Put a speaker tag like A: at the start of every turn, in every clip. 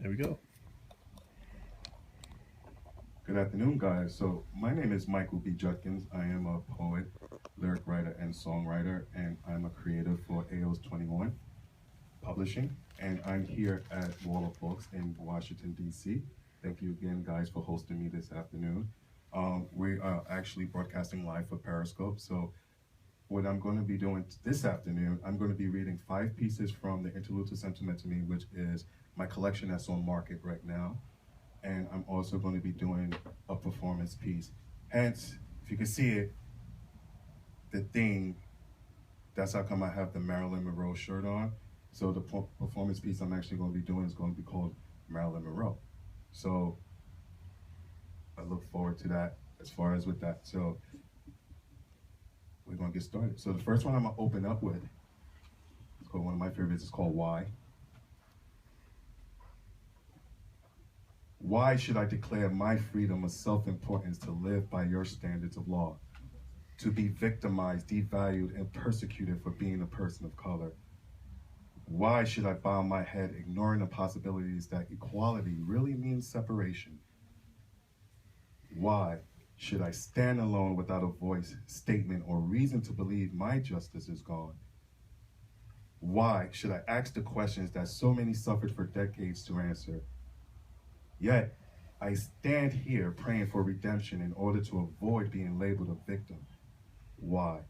A: There we go.
B: Good afternoon, guys. So, my name is Michael B. Judkins. I am a poet, lyric writer, and songwriter, and I'm a creator for AO's 21 Publishing. And I'm here at Wall of Books in Washington, D.C. Thank you again, guys, for hosting me this afternoon. We are actually broadcasting live for Periscope. So, what I'm going to be doing this afternoon, I'm going to be reading 5 pieces from the Interlude to Sentimental Me, which is my collection that's on market right now, and I'm also going to be doing a performance piece. Hence, if you can see it, the theme, that's how come I have the Marilyn Monroe shirt on. So the performance piece I'm actually going to be doing is going to be called Marilyn Monroe. So I look forward to that as far as with that. So we're going to get started. So the first one I'm going to open up with, it's called one of my favorites, it's called Why. Why should I declare my freedom of self-importance to live by your standards of law? To be victimized, devalued, and persecuted for being a person of color? Why should I bow my head, ignoring the possibilities that equality really means separation? Why should I stand alone without a voice, statement, or reason to believe my justice is gone? Why should I ask the questions that so many suffered for decades to answer? Yet, I stand here praying for redemption in order to avoid being labeled a victim. Why?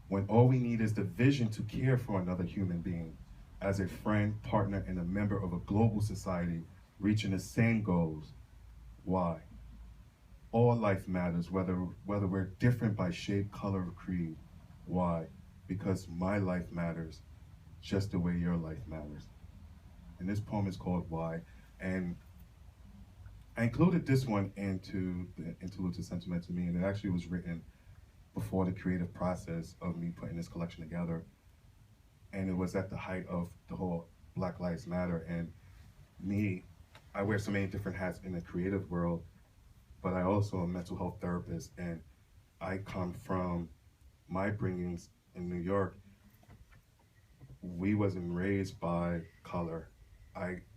B: When all we need is the vision to care for another human being, as a friend, partner, and a member of a global society reaching the same goals. Why? All life matters, whether we're different by shape, color, or creed. Why? Because my life matters just the way your life matters. And this poem is called Why. And I included this one into the Interlude to Sentimental Me, and it actually was written before the creative process of me putting this collection together. And it was at the height of the whole Black Lives Matter. And me, I wear so many different hats in the creative world, but I also am a mental health therapist. And I come from my bringings in New York. We wasn't raised by color.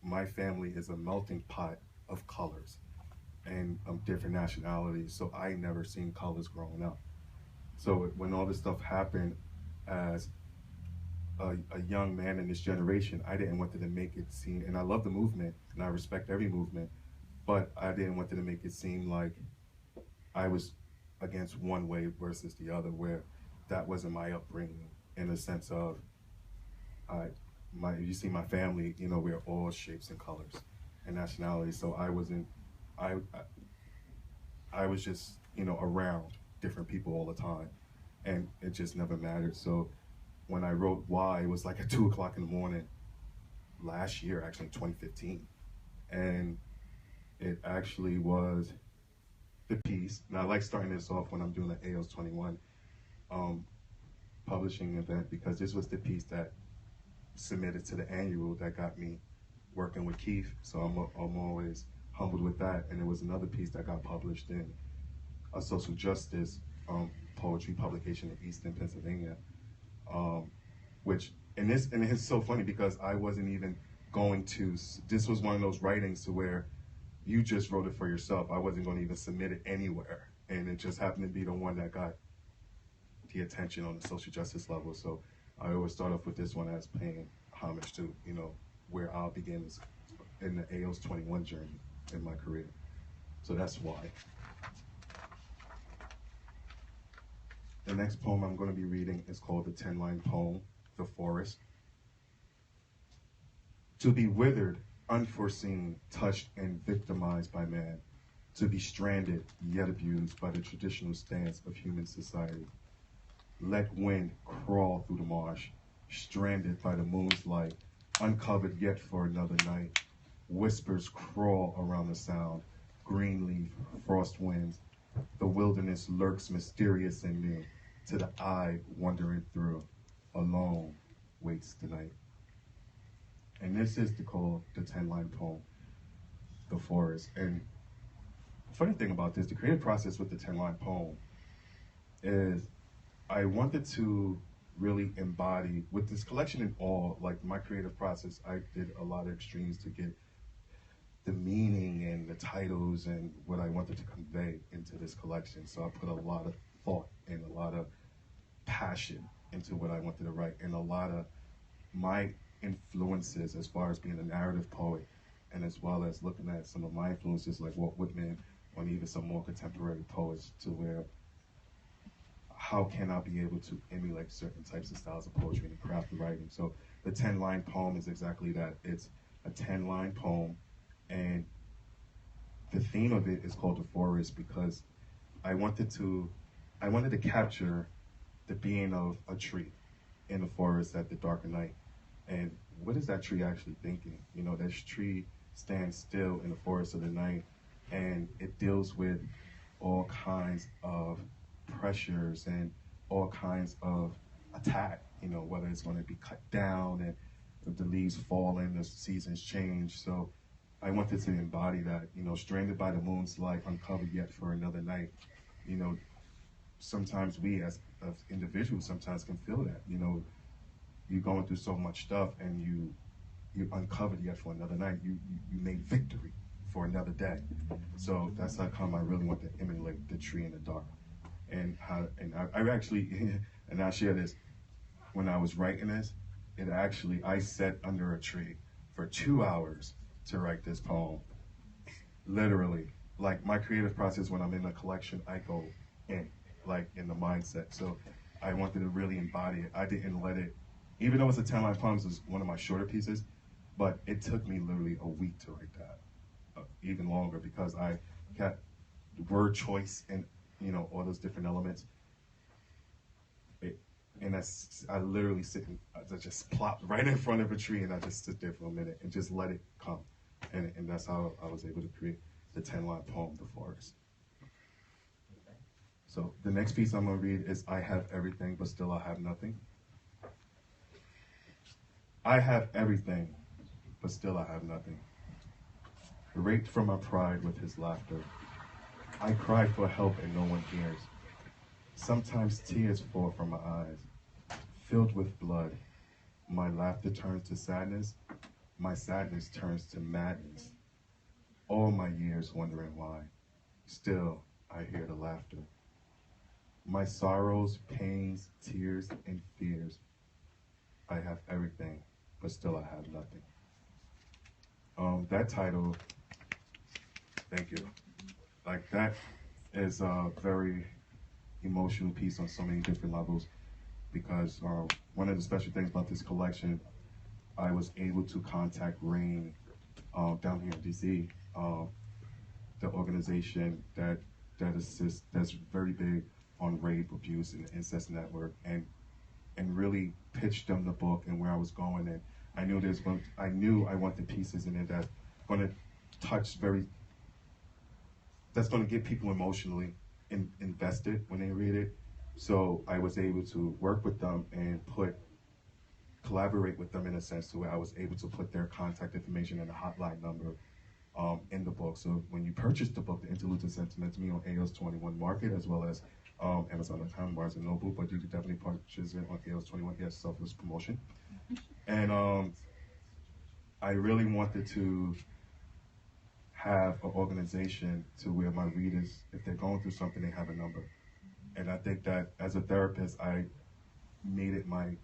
B: My family is a melting pot of colors and different nationalities. So I never seen colors growing up. So when all this stuff happened as a young man in this generation, I didn't want to make it seem, and I love the movement and I respect every movement, but I didn't want to make it seem like I was against one way versus the other, where that wasn't my upbringing, in the sense of, you see my family, we're all shapes and colors and nationalities. So I, I was just, around different people all the time, and it just never mattered. So when I wrote Why, it was like at 2 o'clock in the morning last year, actually in 2015. And it actually was the piece. And I like starting this off when I'm doing the AO's 21 publishing event, because this was the piece that submitted to the annual that got me working with Keith. So I'm always humbled with that. And there was another piece that got published in a social justice poetry publication in Easton, Pennsylvania, which, and it's so funny because I wasn't even going to, this was one of those writings to where you just wrote it for yourself. I wasn't going to even submit it anywhere. And it just happened to be the one that got the attention on the social justice level. So I always start off with this one as paying homage to, where I'll begin is in the AO's 21 journey in my career. So that's why. The next poem I'm going to be reading is called the 10-line poem, The Forest. To be withered, unforeseen, touched, and victimized by man. To be stranded, yet abused by the traditional stance of human society. Let wind crawl through the marsh, stranded by the moon's light, uncovered yet for another night. Whispers crawl around the sound, green leaf, frost winds. The wilderness lurks mysterious and new, to the eye wandering through, alone waits the night. And this is called the 10-line poem, The Forest. And the funny thing about this, the creative process with the 10-line poem is I wanted to really embody, with this collection in all, like my creative process, I did a lot of extremes to get the meaning and the titles and what I wanted to convey into this collection. So I put a lot of thought and a lot of passion into what I wanted to write, and a lot of my influences as far as being a narrative poet, and as well as looking at some of my influences like Walt Whitman, or even some more contemporary poets, to where how can I be able to emulate certain types of styles of poetry and craft of writing. So the 10-line poem is exactly that. It's a 10-line poem, and the theme of it is called The Forest, because I wanted to capture the being of a tree in the forest at the dark of night. And what is that tree actually thinking? You know, that tree stands still in the forest of the night, and it deals with all kinds of pressures and all kinds of attack, you know, whether it's going to be cut down and if the leaves fall and the seasons change. So I wanted to embody that, you know, stranded by the moon's light, uncovered yet for another night. You know, sometimes we as individuals sometimes can feel that, you know, you're going through so much stuff and you're uncovered yet for another night. You made victory for another day. So that's how come I really want to emulate the tree in the dark. And I actually, and I'll share this, when I was writing this, I sat under a tree for 2 hours to write this poem. Literally, like my creative process when I'm in a collection, I go in, like in the mindset. So I wanted to really embody it. I didn't let it, even though it's a 10-line poem, it's one of my shorter pieces, but it took me literally a week to write that, even longer, because I got word choice and, you know, all those different elements. I literally I just plopped right in front of a tree, and I just stood there for a minute and just let it come. And that's how I was able to create the 10-line poem, The Forest. So the next piece I'm gonna read is I have everything, but still I have nothing. I have everything, but still I have nothing. Raped from my pride with his laughter. I cry for help and no one hears. Sometimes tears fall from my eyes. Filled with blood, my laughter turns to sadness. My sadness turns to madness. All my years wondering why. Still, I hear the laughter. My sorrows, pains, tears, and fears. I have everything, but still I have nothing. That title, thank you. Like, that is a very emotional piece on so many different levels, because one of the special things about this collection, I was able to contact RAIN down here in DC, the organization that assists, that's very big on rape, abuse, and the incest network, and really pitched them the book and where I was going. And I knew I wanted pieces in it that's going to touch that's going to get people emotionally invested when they read it. So I was able to work with them and collaborate with them in a sense to where I was able to put their contact information and a hotline number in the book. So when you purchase the book, the Interlude and Sentimental Me on AO's 21 Market, as well as Amazon.com, Barnes & Noble, but you can definitely purchase it on AO's 21, yes, selfless promotion. And I really wanted to have an organization to where my readers, if they're going through something, they have a number. And I think that as a therapist, I made it my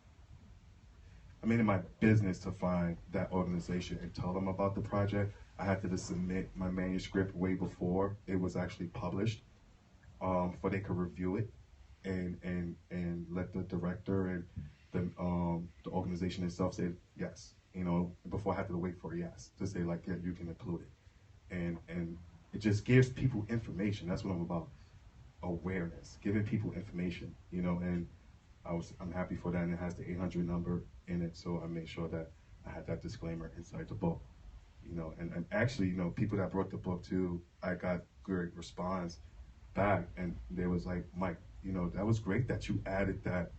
B: business to find that organization and tell them about the project. I had to submit my manuscript way before it was actually published, for they could review it and let the director and the organization itself say yes. You know, before I had to wait for a yes to say, like, yeah, you can include it. And it just gives people information. That's what I'm about. Awareness, giving people information, you know, and I'm happy for that, and it has the 800 number in it, so I made sure that I had that disclaimer inside the book, you know, and actually, you know, people that brought the book too, I got great response back, and they was like, Mike, you know, that was great that you added that,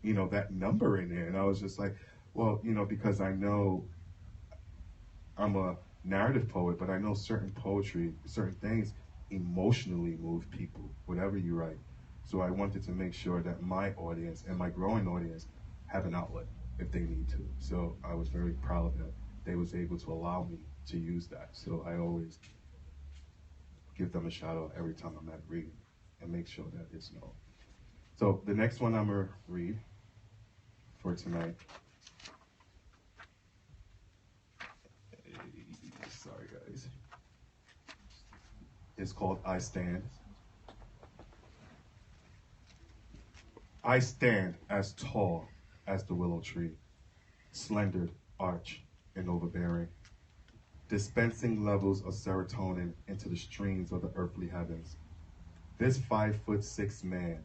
B: you know, that number in there. And I was just like, well, you know, because I know I'm a narrative poet, but I know certain poetry, certain things emotionally move people, whatever you write. So I wanted to make sure that my audience and my growing audience have an outlet if they need to. So I was very proud that they was able to allow me to use that. So I always give them a shout out every time I'm at reading and make sure that it's known. So the next one I'm gonna read for tonight. Sorry guys. It's called I Stand. I stand as tall as the willow tree, slendered, arch, and overbearing, dispensing levels of serotonin into the streams of the earthly heavens. This 5'6" man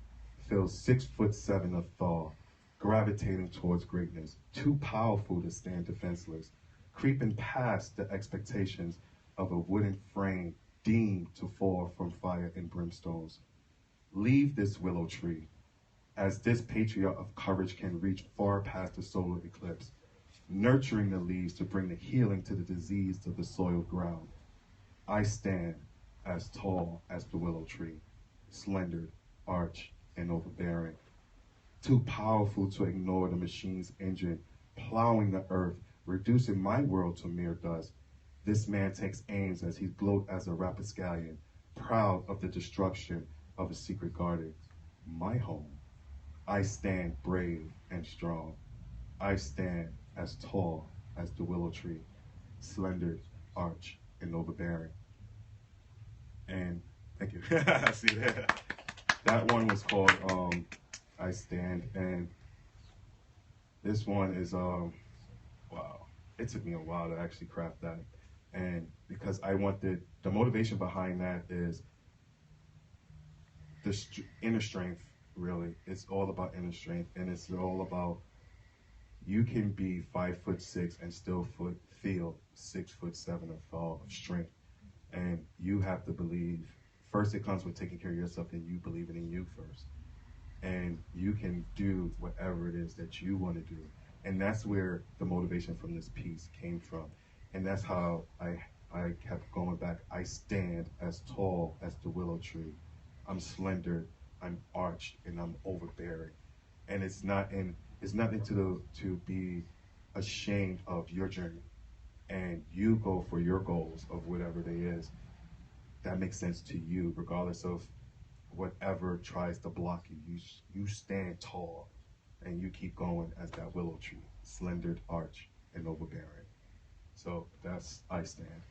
B: feels 6'7" of thaw, gravitating towards greatness, too powerful to stand defenseless, creeping past the expectations of a wooden frame deemed to fall from fire and brimstones. Leave this willow tree, as this patriarch of courage can reach far past the solar eclipse, nurturing the leaves to bring the healing to the disease of the soiled ground. I stand as tall as the willow tree, slendered, arch, and overbearing, too powerful to ignore the machine's engine, plowing the earth, reducing my world to mere dust. This man takes aims as he gloats as a rapscallion, proud of the destruction of a secret garden. My home. I stand brave and strong. I stand as tall as the willow tree, slendered, arch, and overbearing. And thank you. See that? That one was called I Stand, and this one is wow. It took me a while to actually craft that, and because I wanted the motivation behind that is the inner strength. Really, it's all about inner strength, and it's all about you can be 5'6" and still feel 6'7" of strength, and you have to believe. First, it comes with taking care of yourself, and you believing in you first, and you can do whatever it is that you want to do, and that's where the motivation from this piece came from, and that's how I kept going back. I stand as tall as the willow tree. I'm slender. I'm arched, and I'm overbearing, and it's nothing to be ashamed of your journey, and you go for your goals of whatever they is that makes sense to you, regardless of whatever tries to block you. You stand tall, and you keep going as that willow tree, slendered, arch, and overbearing. So that's I Stand.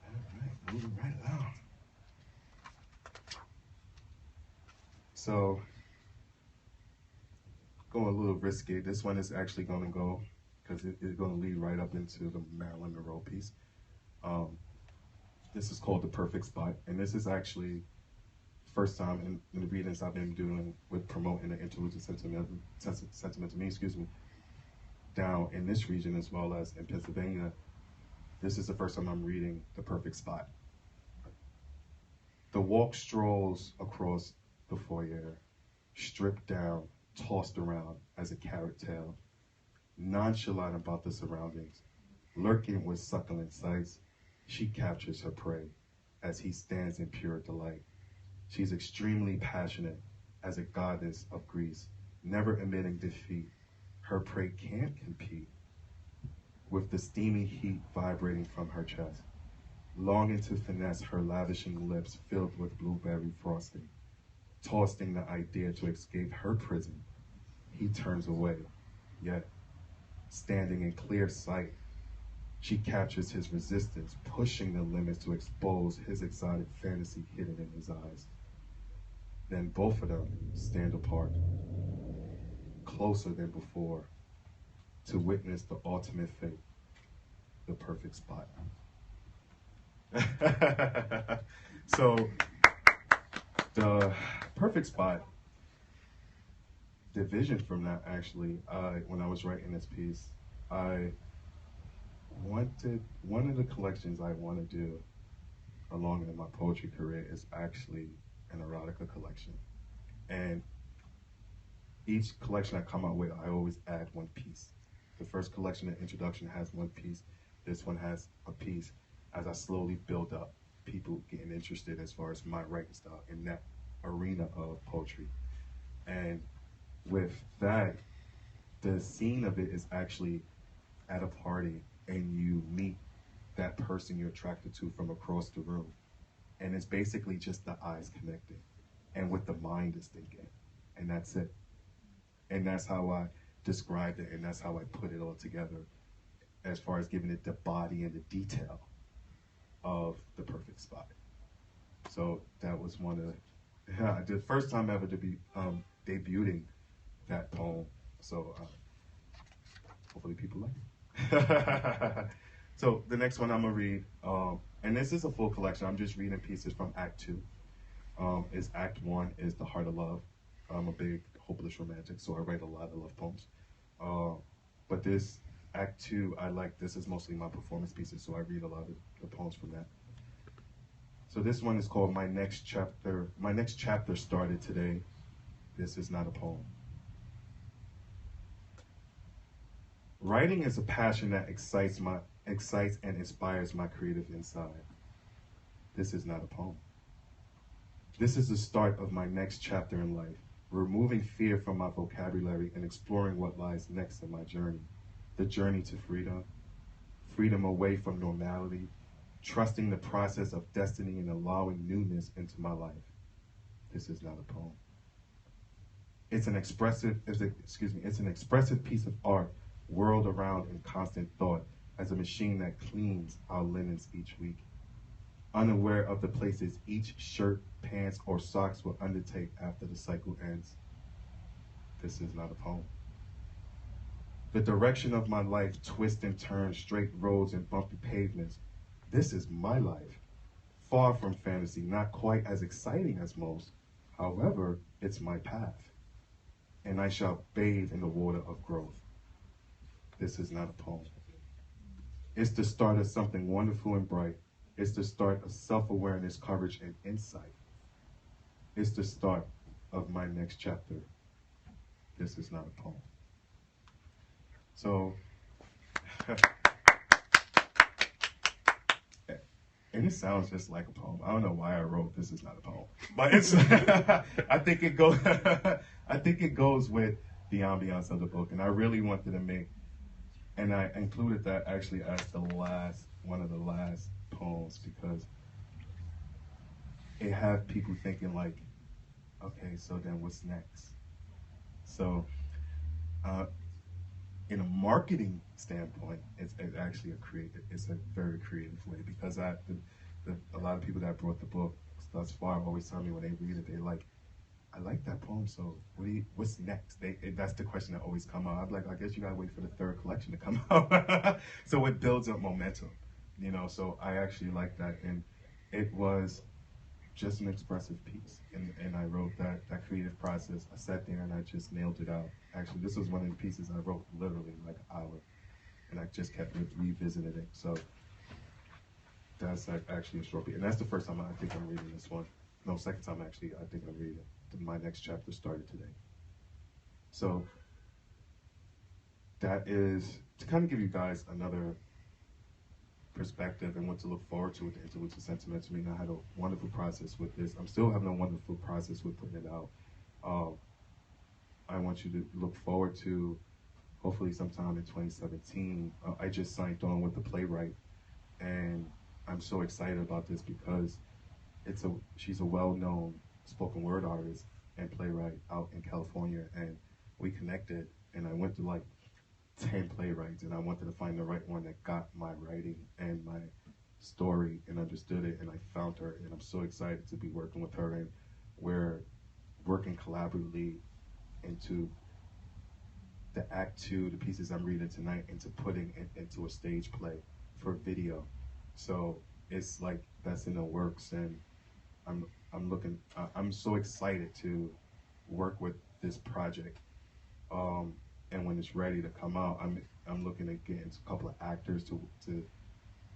B: All right, moving right along. So, going a little risky. This one is actually going to go, because it's going to lead right up into the Marilyn Monroe piece. This is called The Perfect Spot, and this is actually first time in the readings I've been doing with promoting the Interlude and Sentimental Me, down in this region as well as in Pennsylvania. This is the first time I'm reading The Perfect Spot. The walk strolls across the foyer, stripped down, tossed around as a carrot tail, nonchalant about the surroundings, lurking with succulent sights. She captures her prey as he stands in pure delight. She's extremely passionate as a goddess of Greece, never admitting defeat. Her prey can't compete with the steamy heat vibrating from her chest, longing to finesse her lavishing lips filled with blueberry frosting. Tossing the idea to escape her prison, he turns away, yet, standing in clear sight, she captures his resistance, pushing the limits to expose his exotic fantasy hidden in his eyes. Then both of them stand apart, closer than before, to witness the ultimate fate, the perfect spot. So, the perfect spot, the vision from that actually, when I was writing this piece, one of the collections I want to do along in my poetry career is actually an erotica collection. And each collection I come out with, I always add one piece. The first collection, the introduction, has one piece. This one has a piece. As I slowly build up, people getting interested as far as my writing style in that arena of poetry. And with that, the scene of it is actually at a party and you meet that person you're attracted to from across the room. And it's basically just the eyes connecting and what the mind is thinking. And that's it. And that's how I described it, and that's how I put it all together as far as giving it the body and the detail of the perfect spot. So that was one of the first time ever to be debuting that poem. So hopefully people like it. So the next one I'm gonna read, and this is a full collection. I'm just reading pieces from Act 2. Is Act 1 is The Heart of Love. I'm a big hopeless romantic, so I write a lot of love poems. But this Act 2, this is mostly my performance pieces, so I read a lot of the poems from that. So this one is called My Next Chapter. My next chapter started today. This is not a poem. Writing is a passion that excites and inspires my creative inside. This is not a poem. This is the start of my next chapter in life, removing fear from my vocabulary and exploring what lies next in my journey. The journey to freedom, freedom away from normality, trusting the process of destiny and allowing newness into my life. This is not a poem. It's an expressive piece of art whirled around in constant thought as a machine that cleans our linens each week, unaware of the places each shirt, pants, or socks will undertake after the cycle ends. This is not a poem. The direction of my life twists and turns, straight roads and bumpy pavements. This is my life. Far from fantasy, not quite as exciting as most. However, it's my path. And I shall bathe in the water of growth. This is not a poem. It's the start of something wonderful and bright. It's the start of self-awareness, courage, and insight. It's the start of my next chapter. This is not a poem. So, and it sounds just like a poem. I don't know why I wrote this is not a poem, but it's. I think it goes. I think it goes with the ambiance of the book, and I really wanted to make, and I included that actually as one of the last poems because it had people thinking like, okay, so then what's next? So, in a marketing standpoint, it's actually it's a very creative way because a lot of people that brought the book thus far always tell me when they read it, they're like, I like that poem, so what's next? That's the question that always come out. I'm like, I guess you gotta wait for the third collection to come out. So it builds up momentum, so I actually like that. And it was just an expressive piece. And I wrote that creative process. I sat there and I just nailed it out. Actually, this was one of the pieces I wrote literally like an hour. And I just kept revisiting it. So that's actually a short piece. And that's the first time I think I'm reading this one. No, second time actually, I think I'm reading it. My next chapter started today. So that is to kind of give you guys another perspective and what to look forward to with the Interlude to Sentimental Me. I had a wonderful process with this. I'm still having a wonderful process with putting it out. I want you to look forward to, hopefully sometime in 2017, I just signed on with the playwright, and I'm so excited about this because she's a well-known spoken word artist and playwright out in California, and we connected, and I went to like 10 playwrights, and I wanted to find the right one that got my writing and my story and understood it, and I found her, and I'm so excited to be working with her, and we're working collaboratively into the Act 2, the pieces I'm reading tonight, into putting it into a stage play for video. So it's like that's in the works, and I'm so excited to work with this project. And when it's ready to come out, I'm looking to get into a couple of actors to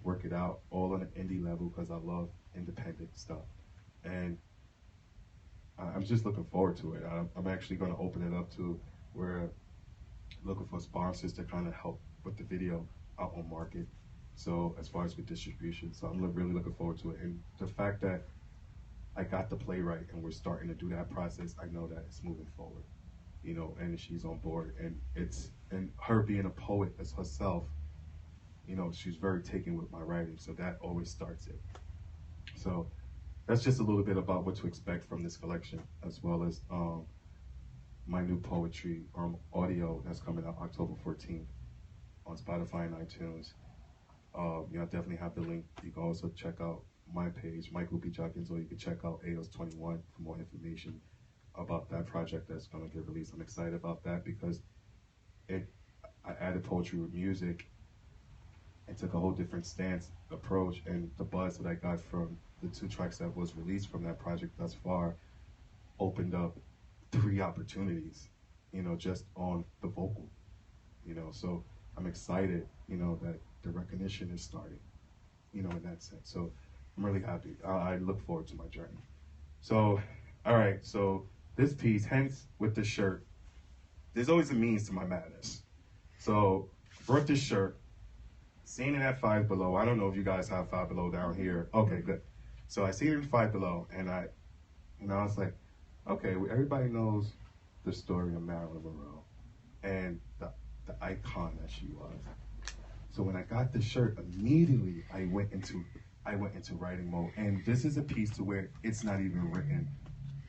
B: work it out, all on an indie level because I love independent stuff. And I'm just looking forward to it. I'm actually going to open it up to where looking for sponsors to kind of help with the video out on market. So as far as with distribution, so I'm really looking forward to it. And the fact that I got the playwright and we're starting to do that process, I know that it's moving forward, and she's on board. And it's and her being a poet as herself, she's very taken with my writing, so that always starts it. So that's just a little bit about what to expect from this collection, as well as my new poetry audio that's coming out October 14th on Spotify and iTunes. I definitely have the link. You can also check out my page, Michael B. Judkins, or you can check out AOS21 for more information about that project that's going to get released. I'm excited about that because I added poetry with music and took a whole different stance, approach, and the buzz that I got from the 2 tracks that was released from that project thus far opened up 3 opportunities, just on the vocal, so I'm excited, that the recognition is starting, in that sense. So I'm really happy. I look forward to my journey. So, all right, so this piece, hence with the shirt, there's always a means to my madness. So brought this shirt, seen it at Five Below. I don't know if you guys have Five Below down here. Okay, good. So I seen it at Five Below, and I was like, okay, well, everybody knows the story of Marilyn Monroe and the icon that she was. So when I got the shirt, immediately I went into writing mode. And this is a piece to where it's not even written.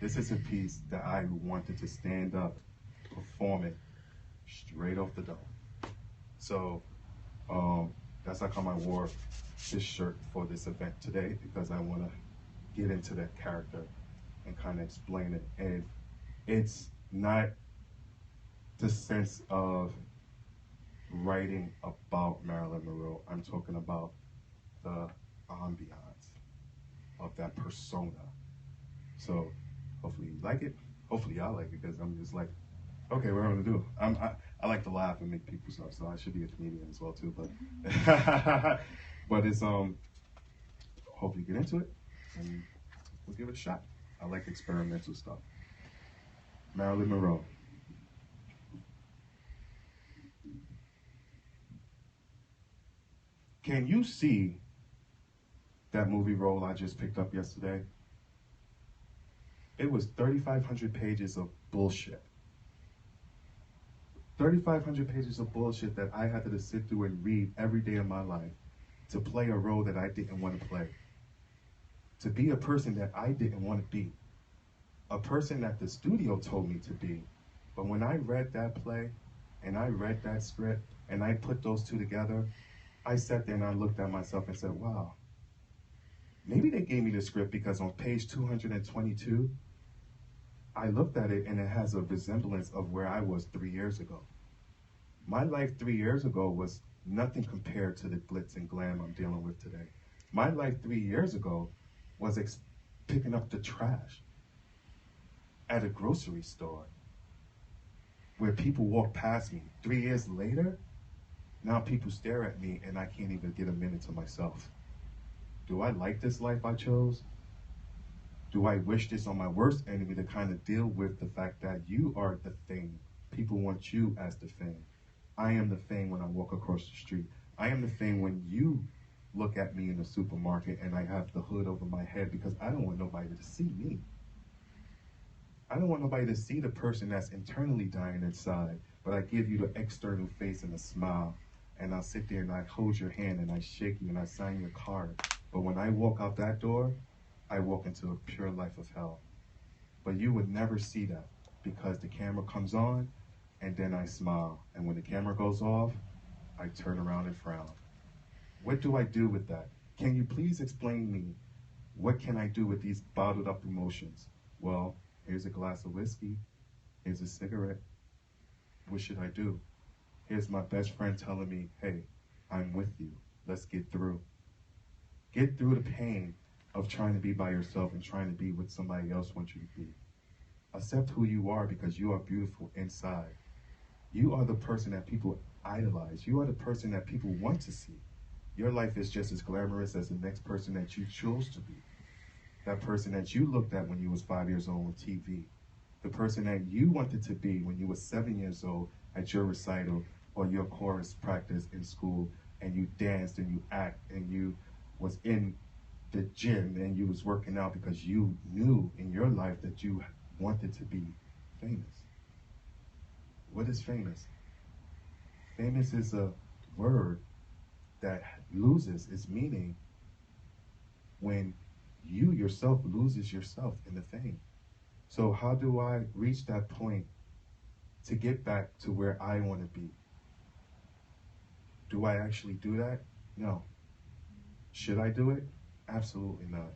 B: This is a piece that I wanted to stand up, perform it straight off the dome. So that's how come I wore this shirt for this event today, because I want to get into that character and kind of explain it. And it's not the sense of writing about Marilyn Monroe. I'm talking about the ambiance of that persona. So hopefully you like it. Hopefully y'all like it, because I'm just like, okay, what am I gonna do? I like to laugh and make people stuff, so I should be a comedian as well too. But but it's hopefully get into it and we'll give it a shot. I like experimental stuff. Marilyn Monroe. Can you see that movie roll I just picked up yesterday? It was 3,500 pages of bullshit. 3,500 pages of bullshit that I had to sit through and read every day of my life to play a role that I didn't want to play. To be a person that I didn't want to be. A person that the studio told me to be. But when I read that play and I read that script and I put those 2 together, I sat there and I looked at myself and said, wow, maybe they gave me the script because on page 222, I looked at it and it has a resemblance of where I was 3 years ago. My life 3 years ago was nothing compared to the glitz and glam I'm dealing with today. My life 3 years ago was picking up the trash at a grocery store where people walk past me. 3 years later, now people stare at me and I can't even get a minute to myself. Do I like this life I chose? Do I wish this on my worst enemy to kind of deal with the fact that you are the thing? People want you as the thing. I am the thing when I walk across the street. I am the thing when you look at me in the supermarket and I have the hood over my head because I don't want nobody to see me. I don't want nobody to see the person that's internally dying inside, but I give you the external face and a smile, and I'll sit there and I hold your hand and I shake you and I sign your card. But when I walk out that door, I walk into a pure life of hell. But you would never see that because the camera comes on and then I smile. And when the camera goes off, I turn around and frown. What do I do with that? Can you please explain to me, what can I do with these bottled up emotions? Well, here's a glass of whiskey. Here's a cigarette. What should I do? Here's my best friend telling me, hey, I'm with you. Let's get through. Get through the pain of trying to be by yourself and trying to be what somebody else wants you to be. Accept who you are because you are beautiful inside. You are the person that people idolize. You are the person that people want to see. Your life is just as glamorous as the next person that you chose to be. That person that you looked at when you was 5 years old on TV. The person that you wanted to be when you were 7 years old at your recital or your chorus practice in school, and you danced and you act and you was in the gym and you was working out because you knew in your life that you wanted to be famous. What is famous? Famous is a word that loses its meaning when you yourself loses yourself in the fame. So how do I reach that point to get back to where I want to be? Do I actually do that? No. Should I do it? Absolutely not.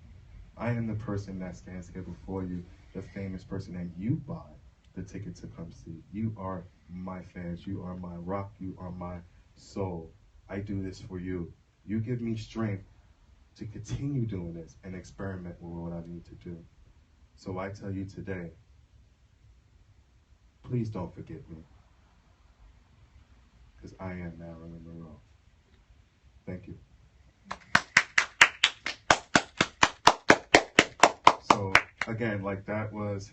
B: I am the person that stands here before you, the famous person that you buy the ticket to come see. You are my fans. You are my rock. You are my soul. I do this for you. You give me strength to continue doing this and experiment with what I need to do. So I tell you today, please don't forget me, because I am Marilyn Monroe. Thank you. So again, like that was,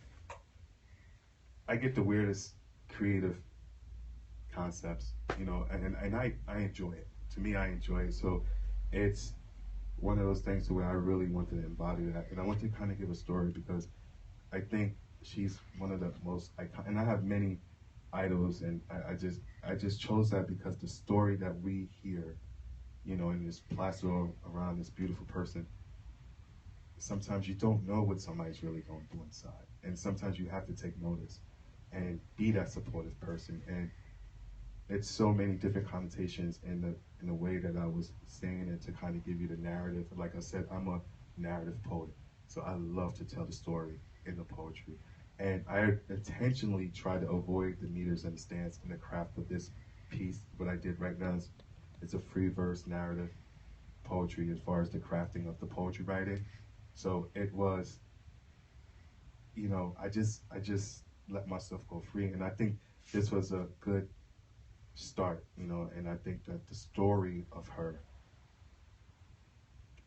B: I get the weirdest creative concepts, and I enjoy it. To me, I enjoy it. So it's one of those things where I really wanted to embody that. And I want to kind of give a story because I think she's one of the most iconic, and I have many idols, and I just chose that because the story that we hear, in this plaster around this beautiful person, sometimes you don't know what somebody's really going through inside. And sometimes you have to take notice and be that supportive person. And it's so many different connotations in the way that I was saying it to kind of give you the narrative. Like I said, I'm a narrative poet, so I love to tell the story in the poetry. And I intentionally try to avoid the meters and the stance in the craft of this piece. What I did right now is it's a free verse narrative poetry as far as the crafting of the poetry writing. So it was, I just let myself go free, and I think this was a good start, and I think that the story of her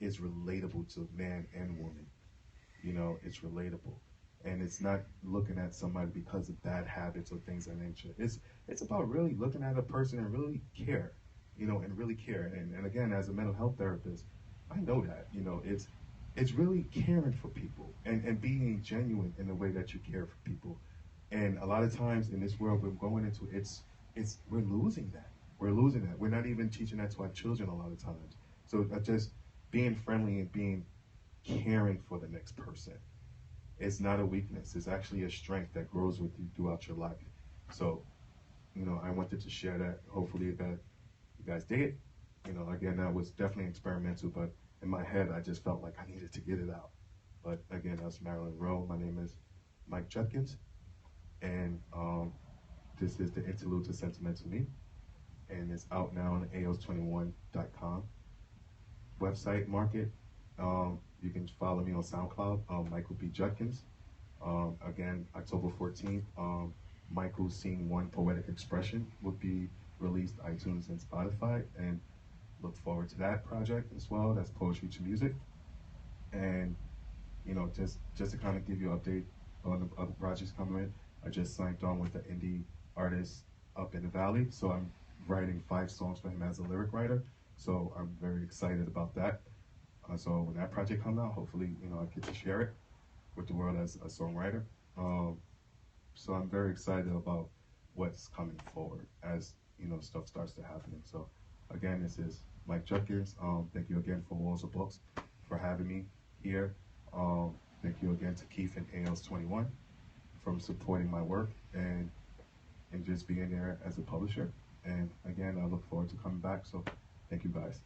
B: is relatable to man and woman. It's relatable, and it's not looking at somebody because of bad habits or things of that nature. It's about really looking at a person and really care, and really care. And again, as a mental health therapist, I know that, it's really caring for people and being genuine in the way that you care for people. And a lot of times in this world we're going into, we're losing that. We're losing that. We're not even teaching that to our children a lot of times. So just being friendly and being caring for the next person is not a weakness. It's actually a strength that grows with you throughout your life. So, I wanted to share that. Hopefully that you guys dig it. Again, that was definitely experimental, but in my head, I just felt like I needed to get it out. But again, that's Marilyn Monroe. My name is Mike Judkins, and this is the Interlude to Sentimental Me, and it's out now on AOS21.com website market. You can follow me on SoundCloud, Michael B. Judkins. Again, October 14th, Michael Scene 1 Poetic Expression will be released iTunes and Spotify, and look forward to that project as well. That's poetry to music. And just to kind of give you an update on the other projects coming in, I just signed on with the indie artist up in the valley, so I'm writing 5 songs for him as a lyric writer. So I'm very excited about that. So when that project comes out, hopefully I get to share it with the world as a songwriter. So I'm very excited about what's coming forward as stuff starts to happen. So again, this is Mike Judkins. Thank you again for Walls of Books for having me here. Thank you again to Keith and ALS21 from supporting my work and just being there as a publisher. And again, I look forward to coming back. So thank you guys.